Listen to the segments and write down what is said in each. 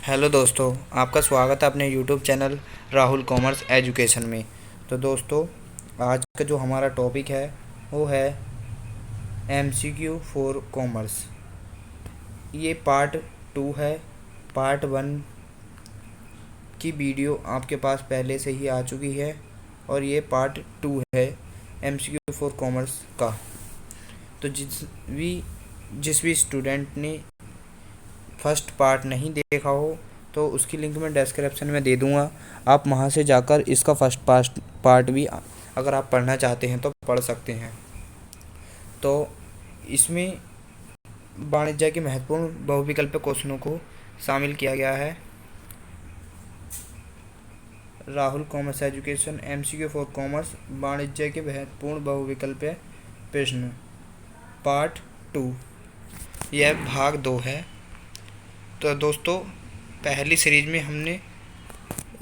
Hello दोस्तों, आपका स्वागत है अपने YouTube channel Rahul commerce education में। तो दोस्तों, आज का जो हमारा टॉपिक है वो है एमसीक्यू फॉर कॉमर्स। ये पार्ट 2 है। पार्ट 1 की वीडियो आपके पास पहले से ही आ चुकी है और ये पार्ट 2 है एमसीक्यू फॉर कॉमर्स का। तो जिस भी स्टूडेंट ने फर्स्ट पार्ट नहीं देखा हो तो उसकी लिंक मैं डिस्क्रिप्शन में दे दूँगा। आप वहाँ से जाकर इसका फर्स्ट पार्ट भी अगर आप पढ़ना चाहते हैं तो पढ़ सकते हैं। तो इसमें वाणिज्य के महत्वपूर्ण बहुविकल्पीय क्वेश्चनों को शामिल किया गया है। Rahul commerce education MCQ for commerce वाणिज्य के महत्वपूर्ण बहुविकल्पीय प्रश्न पार्ट 2, यह भाग 2 है। तो दोस्तों, पहली सीरीज में हमने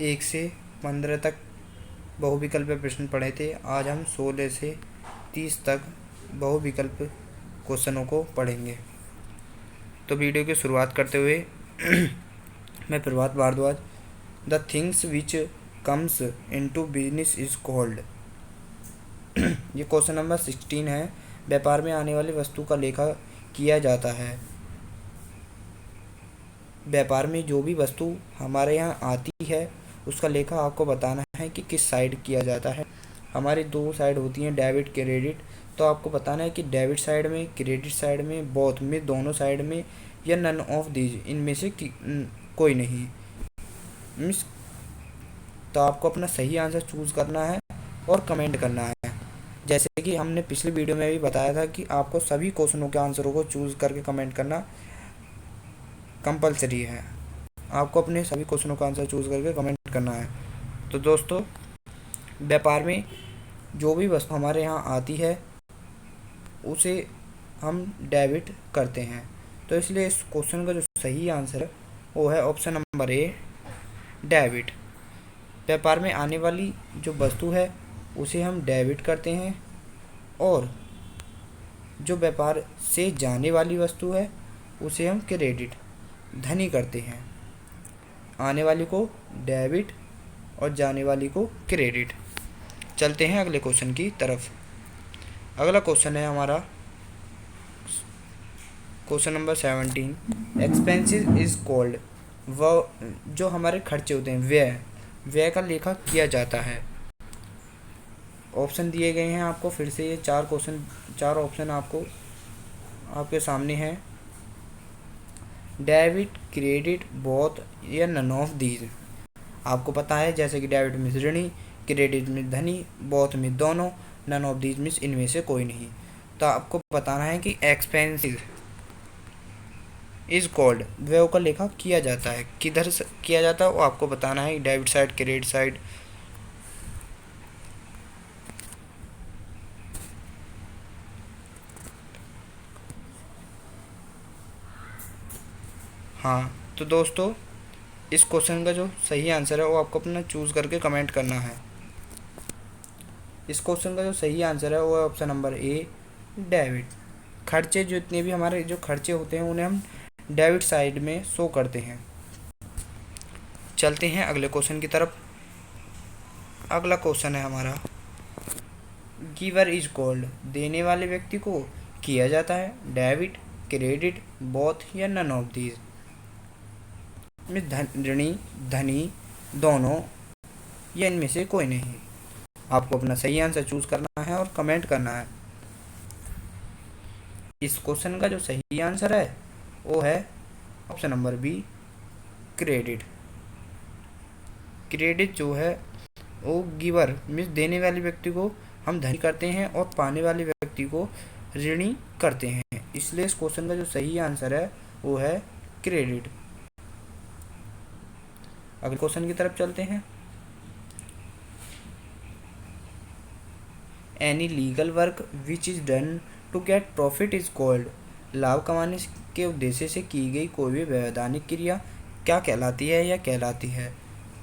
1 से 15 तक बहुविकल्पीय प्रश्न पढ़े थे। आज हम 16 से 30 तक बहुविकल्प क्वेश्चनों को पढ़ेंगे। तो वीडियो की शुरुआत करते हुए मैं Prabhat Bhardwaj. The things which comes into business is called. ये क्वेश्चन नंबर 16 है। व्यापार में आने वाली वस्तु का लेखा किया जाता है। व्यापार में जो भी वस्तु हमारे यहाँ आती है उसका लेखा आपको बताना है कि किस साइड किया जाता है। हमारी 2 साइड होती हैं, डेबिट क्रेडिट। तो आपको बताना है कि डेबिट साइड में, क्रेडिट साइड में, बोथ में, दोनों साइड में, या नन ऑफ दीज, इनमें से कोई नहीं। मीन्स तो आपको अपना सही आंसर चूज़ करना है और कमेंट करना है। जैसे कि हमने पिछली वीडियो में भी बताया था कि आपको सभी क्वेश्चनों के आंसरों को चूज़ करके कमेंट करना कंपलसरी है। आपको अपने सभी क्वेश्चनों का आंसर चूज़ करके कमेंट करना है। तो दोस्तों, व्यापार में जो भी वस्तु हमारे यहाँ आती है उसे हम डेबिट करते हैं। तो इसलिए इस क्वेश्चन का जो सही आंसर है वो है ऑप्शन नंबर ए, डेबिट। व्यापार में आने वाली जो वस्तु है उसे हम डेबिट करते हैं और जो व्यापार से जाने वाली वस्तु है उसे हम क्रेडिट, धनी करते हैं। आने वाली को डेबिट और जाने वाली को क्रेडिट। चलते हैं अगले क्वेश्चन की तरफ। अगला क्वेश्चन है हमारा question number 17। Expenses is called. वह जो हमारे खर्चे होते हैं, व्यय का लेखा किया जाता है। ऑप्शन दिए गए हैं आपको फिर से। ये 4 ऑप्शन आपको आपके सामने हैं। डेबिट, क्रेडिट, बोथ, या नन ऑफ दीज। आपको पता है जैसे कि डेबिट में ऋणी, क्रेडिट में धनी, बोथ में दोनों, नन ऑफ दीज मीन्स इनमें से कोई नहीं। तो आपको बताना है कि एक्सपेंसेस इज कॉल्ड, व्यय का लेखा किया जाता है। किधर से किया जाता है वो आपको बताना है, डेबिट साइड, क्रेडिट साइड। हाँ, तो दोस्तों, इस क्वेश्चन का जो सही आंसर है वो आपको अपना चूज़ करके कमेंट करना है। इस क्वेश्चन का जो सही आंसर है वो है ऑप्शन नंबर ए, डेबिट। खर्चे जितने भी हमारे जो खर्चे होते हैं उन्हें हम डेबिट साइड में शो करते हैं। चलते हैं अगले क्वेश्चन की तरफ। अगला क्वेश्चन है हमारा गिवर इज कॉल्ड। देने वाले व्यक्ति को किया जाता है डेबिट, क्रेडिट, बोथ, या नन ऑफ दीज में ऋणी, धनी, दोनों, या इनमें से कोई नहीं। आपको अपना सही आंसर चूज करना है और कमेंट करना है। इस क्वेश्चन का जो सही आंसर है वो है option number B, credit. Credit जो है वो गिवर मीन्स देने वाले व्यक्ति को हम धनी करते हैं और पाने वाले व्यक्ति को ऋणी करते हैं। इसलिए इस क्वेश्चन का जो सही आंसर है वो है क्रेडिट। अगले क्वेश्चन की तरफ चलते हैं। Any legal work which is done to get profit is called. लाभ कमाने के उद्देश्य से की गई कोई भी वैधानिक क्रिया क्या कहलाती है या कहलाती है?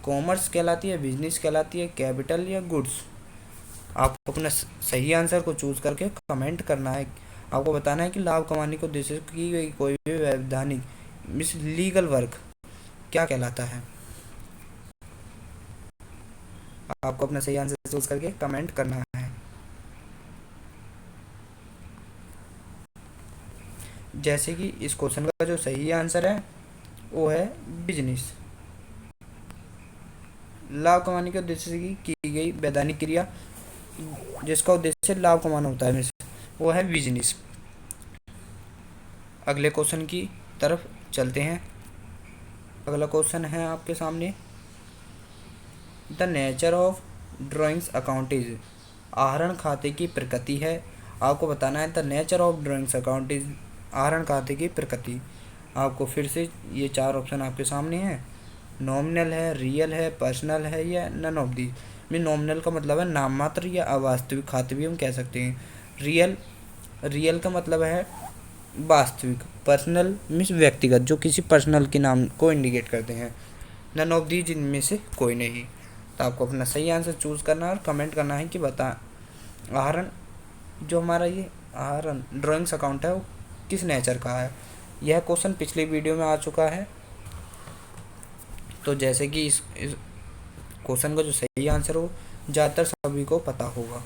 कॉमर्स कहलाती है, बिजनेस कहलाती है, कैपिटल, या गुड्स? आपको अपना सही आंसर को चूज करके कमेंट करना है। आपको बताना है कि लाभ कमाने के उद्देश्य से की गई कोई भी वैधानिक मीन्स लीगल वर्क क्या कहलाता है? आपको अपना सही आंसर चूज करके कमेंट करना है। जैसे कि इस क्वेश्चन का जो सही आंसर है वो है बिजनेस। लाभ कमाने के उद्देश्य से की गई वैधानिक क्रिया जिसका उद्देश्य लाभ कमाना होता है वो है बिजनेस। अगले क्वेश्चन की तरफ चलते हैं। अगला क्वेश्चन है आपके सामने, the nature of drawings account is. आहरण खाते की प्रकृति है। आपको बताना है the nature of drawings account is, आहरण खाते की प्रकृति। आपको फिर से ये चार ऑप्शन आपके सामने हैं। नॉमिनल है, रियल है, पर्सनल है या नन ऑफ दी। में नॉमिनल का मतलब है नाम मात्र या अवास्तविक खाते भी हम कह सकते हैं। रियल का मतलब है वास्तविक। पर्सनल मीन्स व्यक्तिगत, जो किसी पर्सनल के नाम को इंडिकेट करते हैं। नन ऑफ दी जिनमें से कोई नहीं। तो आपको अपना सही आंसर चूज करना है और कमेंट करना है कि बता आहरण जो हमारा ये आहरण ड्राइंग्स अकाउंट है वो किस नेचर का है। यह क्वेश्चन पिछली वीडियो में आ चुका है। तो जैसे कि इस क्वेश्चन का जो सही आंसर हो ज़्यादातर सभी को पता होगा।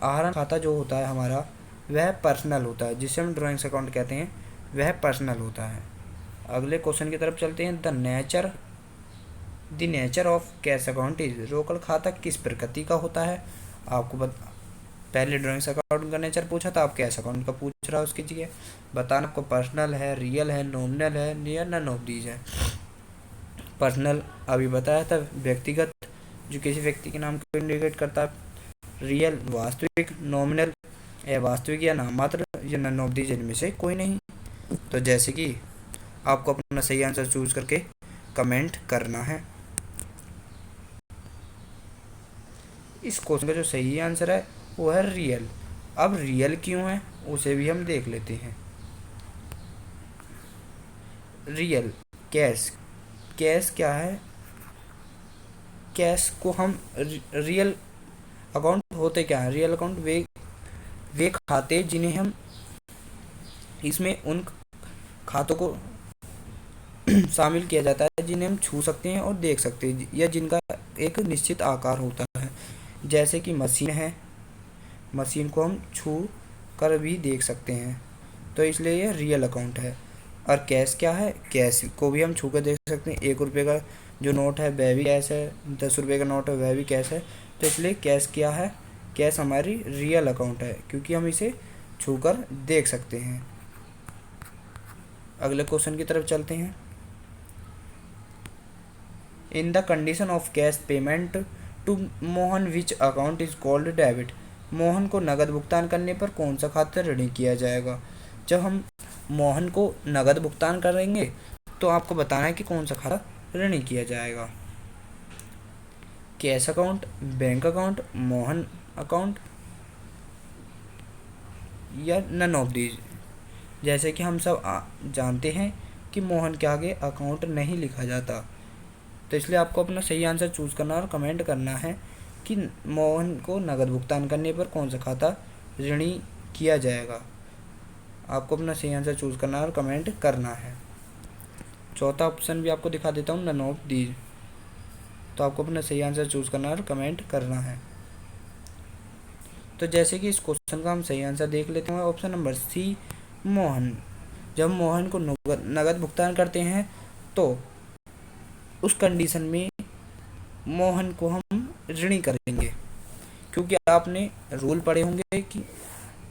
आहरण खाता जो होता है हमारा वह पर्सनल होता है, जिसे हम ड्राइंग्स अकाउंट कहते हैं, वह पर्सनल होता है। अगले क्वेश्चन की तरफ चलते हैं। The nature of cash account is. रोकड़ खाता किस प्रकृति का होता है? आपको पहले ड्राइंग्स अकाउंट का नेचर पूछा था, आप कैश अकाउंट का पूछ रहा है उसकी जगह बताना आपको पर्सनल है, रियल है, नॉमिनल है या नन ऑफ दीज है। पर्सनल अभी बताया था, व्यक्तिगत जो किसी व्यक्ति के नाम को इंडिकेट करता है। रियल वास्तविक, नॉमिनल वास्तविक या नाम मात्र, या नन ऑफ दीज इनमें से कोई नहीं। तो जैसे कि आपको अपना सही आंसर चूज करके कमेंट करना है। इस क्वेश्चन का जो सही आंसर है वो है रियल। अब रियल क्यों है उसे भी हम देख लेते हैं। रियल कैश क्या है? कैश को हम रियल अकाउंट होते क्या है? रियल अकाउंट वे खाते जिन्हें हम इसमें उन खातों को शामिल किया जाता है जिन्हें हम छू सकते हैं और देख सकते हैं, या जिनका एक निश्चित आकार होता है। जैसे कि मशीन है, मशीन को हम छू कर भी देख सकते हैं, तो इसलिए ये रियल अकाउंट है। और कैश क्या है? कैश को भी हम छू कर देख सकते हैं। 1 रुपये का जो नोट है वह भी कैश है, 10 रुपये का नोट है वह भी कैश है। तो इसलिए कैश क्या है? कैश हमारी रियल अकाउंट है क्योंकि हम इसे छू कर देख सकते हैं। अगले क्वेश्चन की तरफ चलते हैं। In the condition of cash payment to Mohan which account is called debit. Mohan को नगद भुगतान करने पर कौन सा खाता ऋणी किया जाएगा? जब हम मोहन को नगद भुगतान करेंगे तो आपको बताना है कि कौन सा खाता ऋणी किया जाएगा। Cash account, bank account, Mohan account या नन ऑफ दीज। जैसे कि हम सब जानते हैं कि मोहन के आगे अकाउंट नहीं लिखा जाता, तो इसलिए आपको अपना सही आंसर चूज करना और कमेंट करना है कि मोहन को नगद भुगतान करने पर कौन सा खाता ऋणी किया जाएगा। आपको अपना सही आंसर चूज करना और कमेंट करना है। चौथा ऑप्शन भी आपको दिखा देता हूँ, नन ऑफ दीज। तो आपको अपना सही आंसर चूज करना और कमेंट करना है। तो जैसे कि इस क्वेश्चन का हम सही आंसर देख लेते हैं। Option number C, Mohan. जब मोहन को नगद भुगतान करते हैं तो उस कंडीशन में मोहन को हम ऋणी करेंगे, क्योंकि आपने रूल पढ़े होंगे कि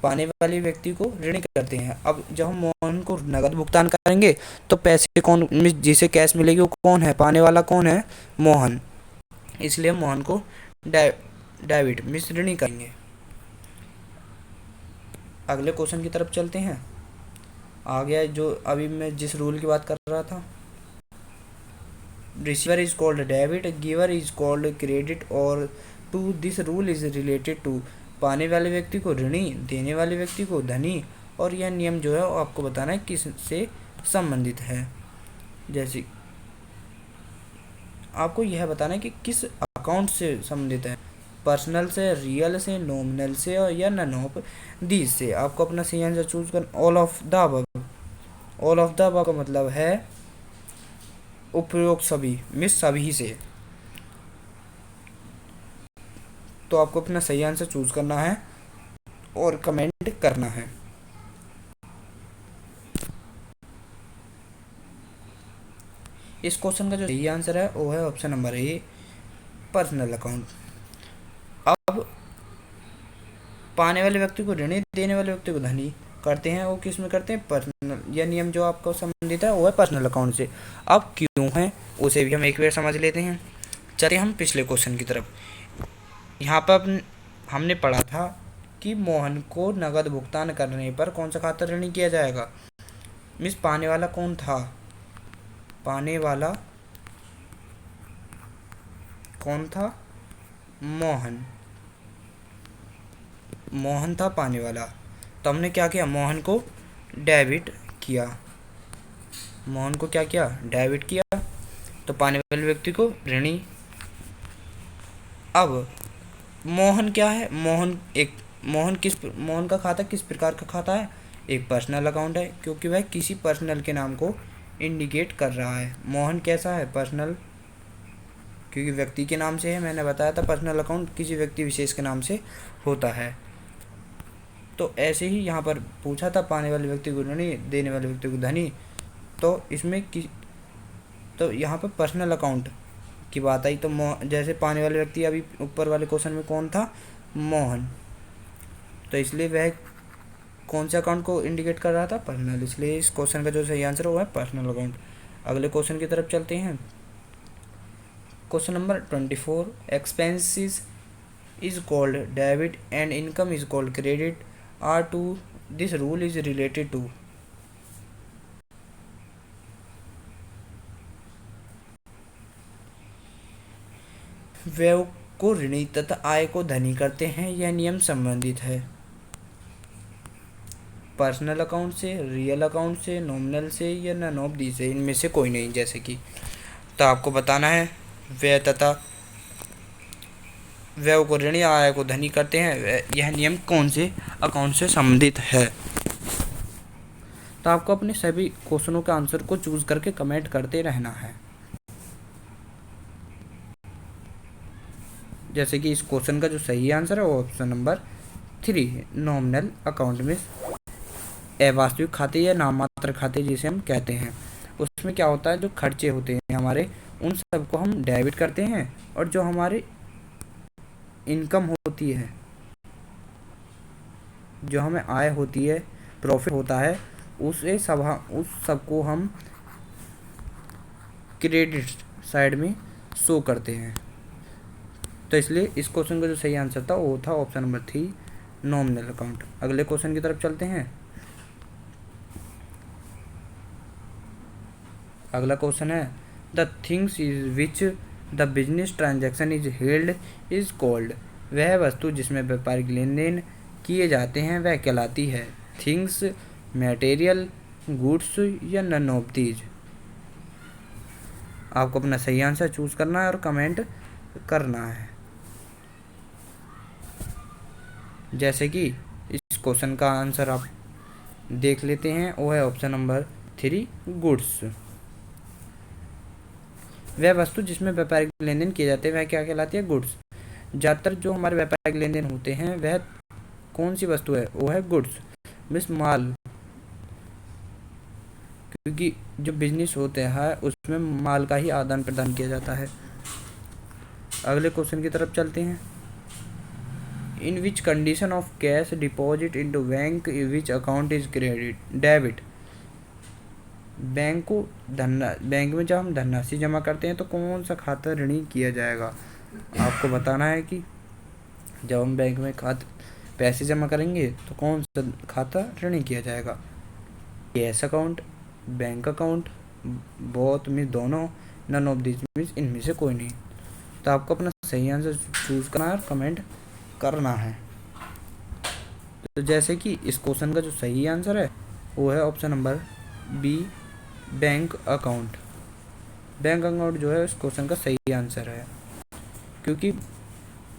पाने वाले व्यक्ति को ऋणी करते हैं। अब जब हम मोहन को नगद भुगतान करेंगे तो पैसे कौन, जिसे कैश मिलेगी वो कौन है? पाने वाला कौन है? मोहन। इसलिए हम मोहन को डेबिट मीन्स ऋणी करेंगे। अगले क्वेश्चन की तरफ चलते हैं। आ गया जो अभी मैं जिस रूल की बात कर रहा था। Receiver is called debit, giver is called credit और to this rule is related to. पाने वाले व्यक्ति को ऋणी, देने वाले व्यक्ति को धनी, और यह नियम जो है वो आपको बताना है किस से संबंधित है। जैसे आपको यह बताना है कि किस अकाउंट से संबंधित है, पर्सनल से, रियल से, नॉमिनल से और या नन ऑफ दीज से। आपको अपना सही आंसर चूज कर all of the above, all of the above का मतलब है उपरोक्त सभी, मिस सभी से। तो आपको अपना सही आंसर चूज करना है और कमेंट करना है। इस क्वेश्चन का जो सही आंसर है वो है option number A, personal account. अब पाने वाले व्यक्ति को ऋणी, देने वाले व्यक्ति को धनी करते हैं, वो किस में करते हैं? पर्सनल। यह नियम जो आपको संबंधित है वो है पर्सनल अकाउंट से। अब क्यों है उसे भी हम एक बार समझ लेते हैं। चलिए हम पिछले क्वेश्चन की तरफ। यहाँ पर हमने पढ़ा था कि मोहन को नगद भुगतान करने पर कौन सा खाता ऋणी किया जाएगा। मिस पाने वाला कौन था? पाने वाला कौन था? मोहन। मोहन था पाने वाला। तो हमने क्या किया? मोहन को डेबिट किया। मोहन को क्या किया? डेबिट किया। तो पाने वाले व्यक्ति को ऋणी। अब मोहन क्या है? मोहन का खाता किस प्रकार का खाता है? एक पर्सनल अकाउंट है, क्योंकि वह किसी पर्सनल के नाम को इंडिकेट कर रहा है। मोहन कैसा है? पर्सनल, क्योंकि व्यक्ति के नाम से है। मैंने बताया था पर्सनल अकाउंट किसी व्यक्ति विशेष के नाम से होता है। तो ऐसे ही यहाँ पर पूछा था पाने वाले व्यक्ति को ऋणी, देने वाले व्यक्ति को धनी। तो यहाँ पर पर्सनल अकाउंट की बात आई। तो जैसे पाने वाले व्यक्ति अभी ऊपर वाले क्वेश्चन में कौन था? मोहन। तो इसलिए वह कौन से अकाउंट को इंडिकेट कर रहा था? पर्सनल। इसलिए इस क्वेश्चन का जो सही आंसर है वो है पर्सनल अकाउंट। अगले क्वेश्चन की तरफ चलते हैं। Question number 24, expenses is called debit and income is called credit are to this rule is related to. व्यय को ऋणी तथा आय को धनी करते हैं, यह नियम संबंधित है पर्सनल अकाउंट से, रियल अकाउंट से, नॉमिनल से या नन ऑफ दी से। इनमें से कोई नहीं। जैसे कि तो आपको बताना है व्यय तथा व्यय को ऋणी, आय को धनी करते हैं, यह नियम कौन से अकाउंट से संबंधित है। तो आपको अपने सभी क्वेश्चनों के आंसर को चूज करके कमेंट करते रहना है। जैसे कि इस क्वेश्चन का जो सही आंसर है वो ऑप्शन नंबर 3, नॉमिनल अकाउंट में अवास्तविक खाते या नाममात्र खाते जिसे हम कहते हैं, उसमें क्या होता है? जो खर्चे होते हैं हमारे, उन सबको हम डेबिट करते हैं, और जो हमारी इनकम होती है, जो हमें आय होती है, प्रॉफिट होता है, उस सबको हम क्रेडिट साइड में शो करते हैं। तो इसलिए इस क्वेश्चन का जो सही आंसर था वो था ऑप्शन नंबर 3, नॉमिनल अकाउंट। अगले क्वेश्चन की तरफ चलते हैं। अगला क्वेश्चन है the things is which the business transaction is held is called. वह वस्तु जिसमें व्यापारिक लेन देन किए जाते हैं वह कहलाती है। थिंग्स, मटेरियल, गुड्स या नन ऑफ दीज। आपको अपना सही आंसर चूज करना है और कमेंट करना है। जैसे कि इस क्वेश्चन का आंसर आप देख लेते हैं, वो है ऑप्शन नंबर 3, गुड्स। वह वस्तु जिसमें व्यापारिक लेन देन किए जाते हैं वह क्या कहलाती है? गुड्स। ज़्यादातर जो हमारे व्यापारिक लेन देन होते हैं वह कौन सी वस्तु है? वो है गुड्स, मीन्स माल, क्योंकि जो बिजनेस होते हैं उसमें माल का ही आदान प्रदान किया जाता है। अगले क्वेश्चन की तरफ चलते हैं। In which condition of cash deposit into bank which account is credit debit. Bank में जब हम धनराशि जमा करते हैं तो कौन सा खाता ऋणी किया जाएगा। आपको बताना है कि जब हम बैंक में पैसे जमा करेंगे तो कौन सा खाता ऋणी किया जाएगा। Cash account, bank account, both में दोनों, नन ऑफ दिस मीन्स इनमें से कोई नहीं। तो आपको अपना सही आंसर चूज करना है और कमेंट करना है। तो जैसे कि इस क्वेश्चन का जो सही आंसर है वो है option number B, bank account. Bank account जो है इस क्वेश्चन का सही आंसर है, क्योंकि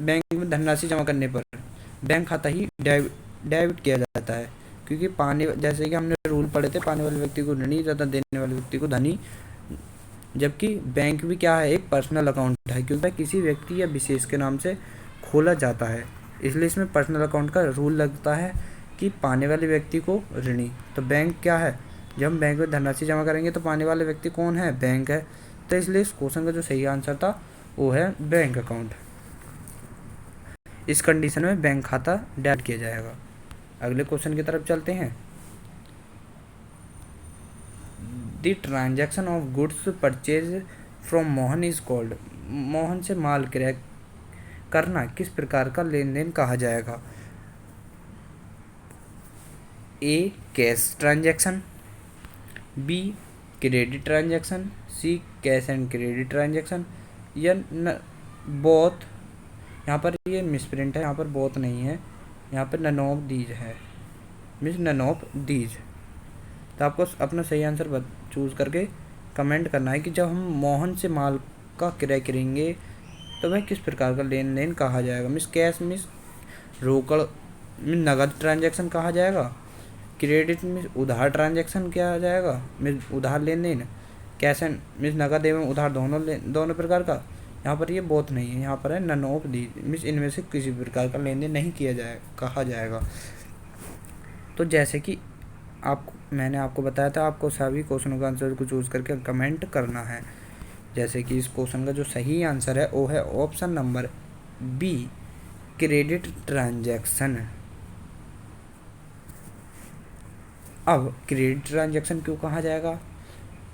बैंक में धनराशि जमा करने पर बैंक खाता ही डेबिट किया जाता है, क्योंकि जैसे कि हमने रूल रूल पढ़े थे, पाने वाले व्यक्ति को ऋणी तथा देने वाले व्यक्ति को धनी। जबकि बैंक भी क्या है, एक पर्सनल अकाउंट है, क्योंकि किसी व्यक्ति या विशेष के नाम से खोला जाता है, इसलिए इसमें पर्सनल अकाउंट का रूल लगता है कि पाने वाले व्यक्ति को ऋणी। तो बैंक क्या है, जब हम बैंक में धनराशि जमा करेंगे तो पाने वाले व्यक्ति कौन है, बैंक है। तो इसलिए इस क्वेश्चन का जो सही आंसर था वो है बैंक अकाउंट। इस कंडीशन में बैंक खाता डेबिट किया जाएगा। अगले क्वेश्चन की तरफ चलते हैं। The transaction of goods purchase from Mohan is called. Mohan से माल क्रय करना किस प्रकार का लेन देन कहा जाएगा? A cash transaction, B credit transaction, C cash and credit transaction, या बोथ। यहाँ पर ये मिसप्रिंट है, यहाँ पर बोथ नहीं है, यहाँ पर नन ऑफ दीज है, मीन्स नन ऑफ दीज। तो आपको अपना सही आंसर चूज़ करके कमेंट करना है कि जब हम मोहन से माल का क्रय करेंगे तो वह किस प्रकार का लेन देन कहा जाएगा? मिस कैश मिस रोकड़ मिस नगद ट्रांजैक्शन कहा जाएगा, क्रेडिट मिस उधार ट्रांजैक्शन किया जाएगा, मिस उधार लेन देन, कैश एंड मिस नगद एवं उधार दोनों प्रकार का। यहाँ पर ये बोथ नहीं है, यहाँ पर है नन ऑफ दी, मिस इनमें से किसी प्रकार का लेन देन नहीं किया जाए कहा जाएगा। तो जैसे कि मैंने आपको बताया था, आपको सभी क्वेश्चनों का आंसर को चूज़ करके कमेंट करना है। जैसे कि इस क्वेश्चन का जो सही आंसर है वो है option number B credit transaction. अब क्रेडिट ट्रांजैक्शन क्यों कहा जाएगा?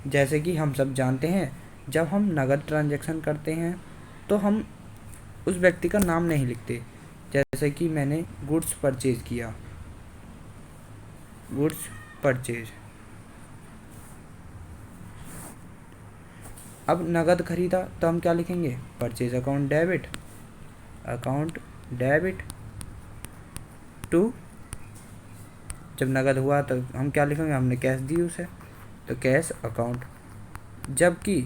जैसे कि हम सब जानते हैं, जब हम नगद ट्रांजैक्शन करते हैं तो हम उस व्यक्ति का नाम नहीं लिखते। जैसे कि मैंने गुड्स परचेज किया, गुड्स परचेज। अब नगद खरीदा तो हम क्या लिखेंगे? Purchase account debit to. जब नगद हुआ तो हम क्या लिखेंगे? हमने कैश दी उसे, तो कैश अकाउंट। जबकि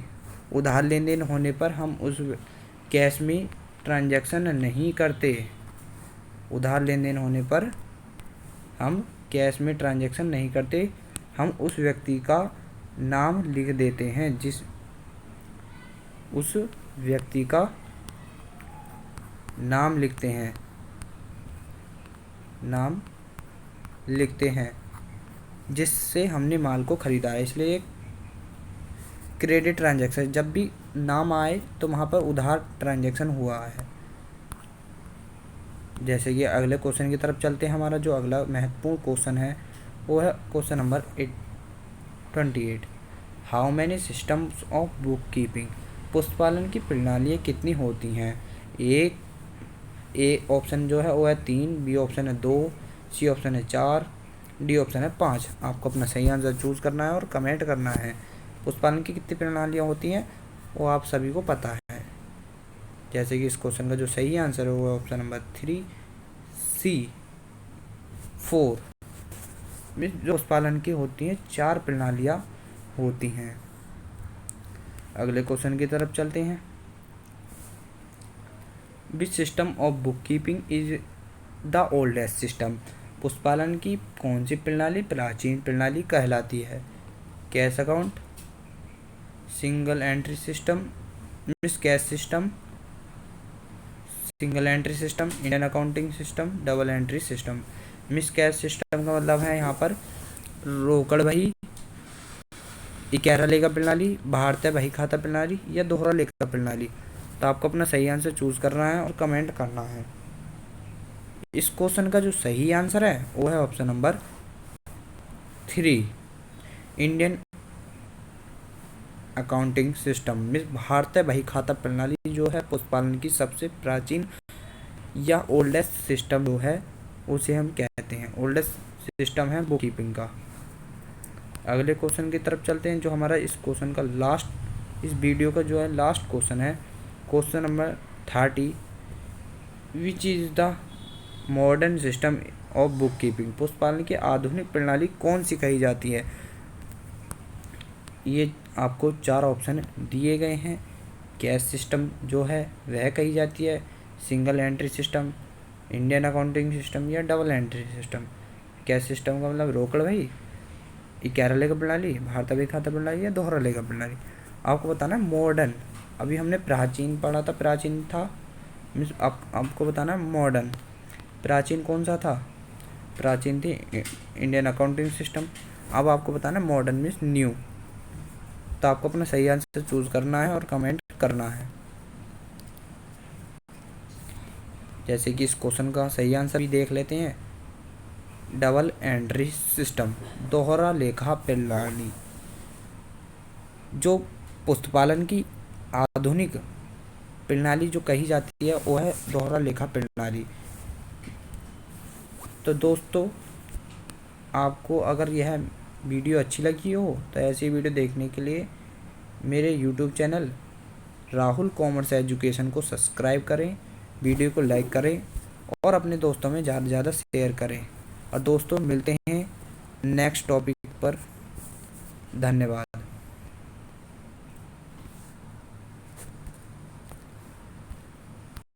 उधार लेन देन होने पर हम उस कैश में ट्रांजैक्शन नहीं करते। उधार लेन देन होने पर हम कैश में ट्रांजैक्शन नहीं करते, हम उस व्यक्ति का नाम लिख देते हैं, उस व्यक्ति का नाम लिखते हैं जिससे हमने माल को खरीदा है। इसलिए क्रेडिट ट्रांजैक्शन, जब भी नाम आए तो वहाँ पर उधार ट्रांजैक्शन हुआ है। जैसे कि अगले क्वेश्चन की तरफ चलते हैं। हमारा जो अगला महत्वपूर्ण क्वेश्चन है वो है question number 28। How many systems of book keeping. पुस्तपालन की प्रणालियाँ कितनी होती हैं? ए ऑप्शन जो है वो है 3, बी ऑप्शन है 2, सी ऑप्शन है 4, डी ऑप्शन है 5। आपको अपना सही आंसर चूज़ करना है और कमेंट करना है। पुस्तपालन की कितनी प्रणालियाँ होती हैं वो आप सभी को पता है। जैसे कि इस क्वेश्चन का जो सही आंसर है वो है ऑप्शन नंबर 3, सी 4। जो पुस्तपालन की होती हैं 4 प्रणालियाँ होती हैं। अगले क्वेश्चन की तरफ चलते हैं। Which system of book keeping is the oldest system. पुस्तपालन की कौन सी प्रणाली प्राचीन प्रणाली कहलाती है? Cash account, single entry system, miss cash system, single entry system, Indian accounting system, double entry system. Miss cash system का मतलब है यहाँ पर रोकड़ बही, इक्यारा लेखा प्रणाली, भारतीय बही खाता प्रणाली या दोहरा लेखा प्रणाली। तो आपको अपना सही आंसर चूज करना है और कमेंट करना है। इस क्वेश्चन का जो सही आंसर है वो है option number 3, Indian accounting system. Miss भारतीय बही खाता प्रणाली जो है पुस्तपालन की सबसे प्राचीन या ओल्डेस्ट सिस्टम जो है उसे हम कहते हैं, ओल्डेस्ट सिस्टम है बुक कीपिंग का। अगले क्वेश्चन की तरफ चलते हैं। जो हमारा इस क्वेश्चन का लास्ट, इस वीडियो का जो है लास्ट क्वेश्चन है, question number 30। Which is the modern system of book keeping. पुस्तपालन की आधुनिक प्रणाली कौन सी कही जाती है? ये आपको 4 ऑप्शन दिए गए हैं। कैश सिस्टम जो है वह कही जाती है, single entry system, Indian accounting system या double entry system. Cash system का मतलब रोकड़ भाई, 11 लेखा प्रणाली, भारतीय खाता प्रणाली या दोहरा लेखा प्रणाली। आपको बताना है मॉडर्न। अभी हमने प्राचीन पढ़ा था, प्राचीन था मीन्स आपको बताना है मॉडर्न। प्राचीन कौन सा था? प्राचीन थी इंडियन अकाउंटिंग सिस्टम। अब आपको बताना है मॉडर्न मीन्स न्यू। तो आपको अपना सही आंसर चूज करना है और कमेंट करना है। जैसे कि इस क्वेश्चन का सही आंसर भी देख लेते हैं। डबल एंट्री सिस्टम, दोहरा लेखा प्रणाली। जो पुस्तपालन की आधुनिक प्रणाली जो कही जाती है वो है दोहरा लेखा प्रणाली। तो दोस्तों, आपको अगर यह वीडियो अच्छी लगी हो तो ऐसी वीडियो देखने के लिए मेरे YouTube channel Rahul commerce education को सब्सक्राइब करें, वीडियो को लाइक करें और अपने दोस्तों में ज़्यादा से ज़्यादा शेयर करें। और दोस्तों, मिलते हैं नेक्स्ट टॉपिक पर। धन्यवाद।